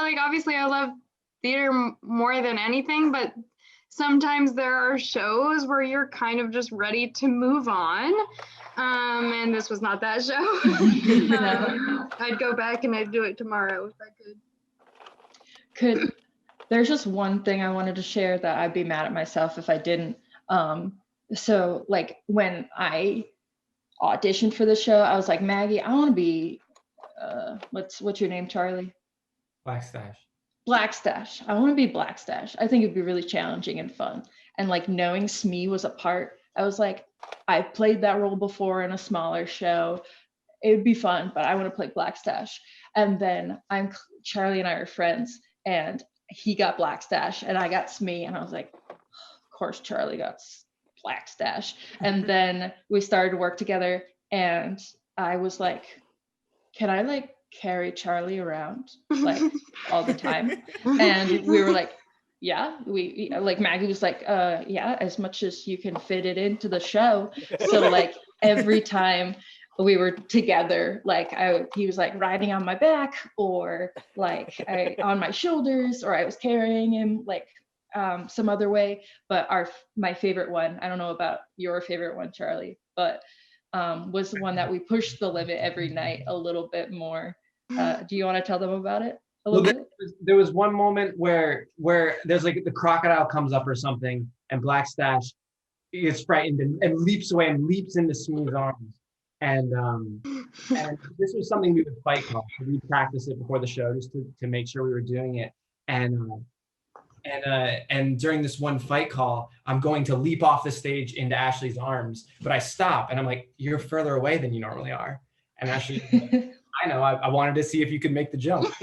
like obviously I love theater more than anything, but sometimes there are shows where you're kind of just ready to move on. And this was not that show. I'd go back and I'd do it tomorrow if I could. There's just one thing I wanted to share that I'd be mad at myself if I didn't. So like when I auditioned for the show, I was like, Maggie, I want to be, what's your name, Charlie? Blackstash. Blackstash. I want to be Blackstash. I think it'd be really challenging and fun. And like knowing Smee was a part, I was like, I've played that role before in a smaller show. It would be fun, but I want to play Blackstash. And then Charlie and I are friends, and he got Blackstash and I got Smee, and I was like, of course Charlie got Blackstash. And then we started to work together, and I was like, can I like carry Charlie around like all the time? And we were like, yeah, we like Maggie was like, yeah, as much as you can fit it into the show. So like every time we were together, like he was like riding on my back, or like on my shoulders, or I was carrying him like some other way. But my favorite one, I don't know about your favorite one, Charlie, but was the one that we pushed the limit every night a little bit more. Do you want to tell them about it a little bit? There was one moment where there's like the crocodile comes up or something, and Blackstash gets frightened and leaps away and leaps into Smooth's arms. And this was something we would fight call. We practiced it before the show just to make sure we were doing it. And during this one fight call, I'm going to leap off the stage into Ashley's arms, but I stop and I'm like, you're further away than you normally are. And Ashley, I know, I wanted to see if you could make the jump.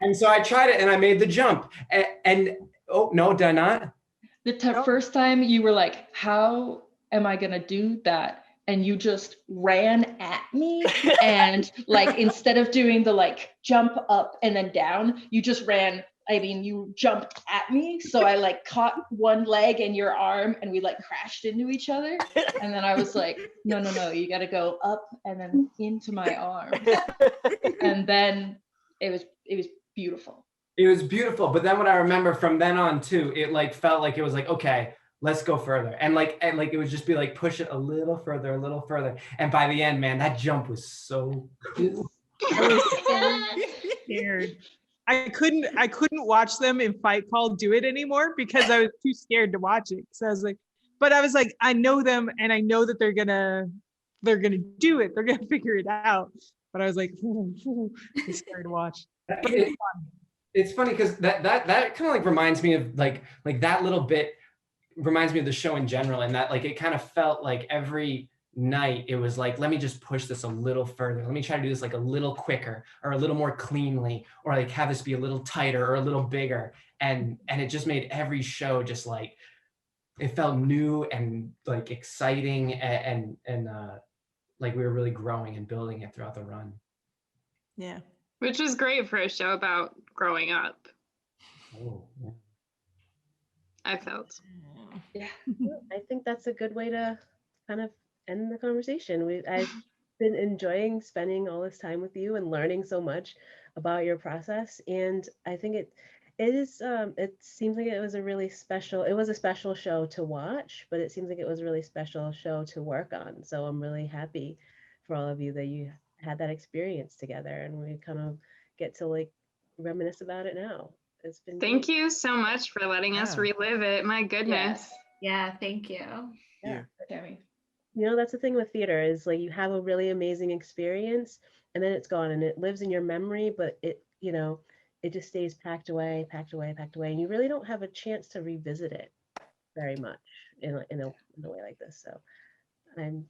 And so I tried it and I made the jump. And oh, no, did I not? The first time you were like, how am I gonna do that? And you just ran at me, and like instead of doing the like jump up and then down, you just ran. I mean, you jumped at me, so I like caught one leg and your arm, and we like crashed into each other. And then I was like, no, you got to go up and then into my arm. And then it was beautiful. It was beautiful, but then what I remember from then on too, it like felt like it was like, okay, let's go further. And like it would just be like, push it a little further. And by the end, man, that jump was so cool. I was so scared. I couldn't watch them in Fight Call do it anymore because I was too scared to watch it. So I was like, I know them, and I know that they're gonna do it. They're gonna figure it out. But I was like, it's scary to watch. But it's fun. It's funny because that kind of like reminds me of like that little bit reminds me of the show in general, and that like it kind of felt like every night it was like, let me just push this a little further, let me try to do this like a little quicker or a little more cleanly, or like have this be a little tighter or a little bigger, and it just made every show just like it felt new and like exciting, and like we were really growing and building it throughout the run. Yeah, which is great for a show about growing up. Oh, yeah. I felt. Yeah, I think that's a good way to kind of end the conversation. I've been enjoying spending all this time with you and learning so much about your process, and I think it is it seems like it was a special show to watch, but it seems like it was a really special show to work on. So I'm really happy for all of you that you had that experience together, and we kind of get to like reminisce about it now. It's been Thank great. you so much for letting us Yeah. relive it. My goodness. Yes, Yeah, thank you. Yeah. Tammy. You know, that's the thing with theater is like you have a really amazing experience and then it's gone and it lives in your memory, but it, you know, it just stays packed away, packed away, packed away, and you really don't have a chance to revisit it very much in a way like this. So I'm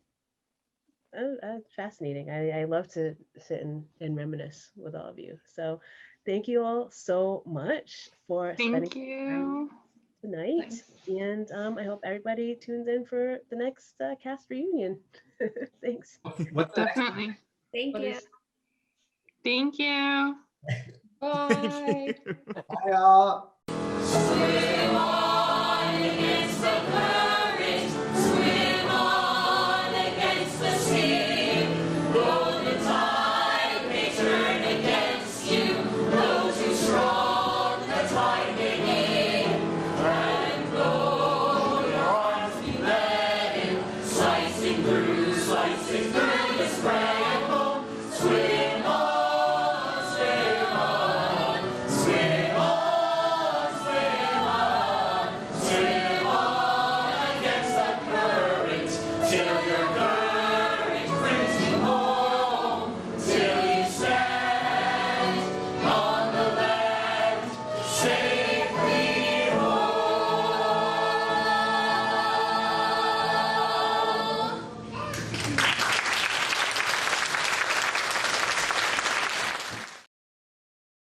fascinating. I love to sit and reminisce with all of you. So thank you all so much for spending Thank time you. tonight. Thanks. And I hope everybody tunes in for the next cast reunion. Thanks. What's the next? Definitely. Thank What you. is- Thank you. Bye. Bye, y'all.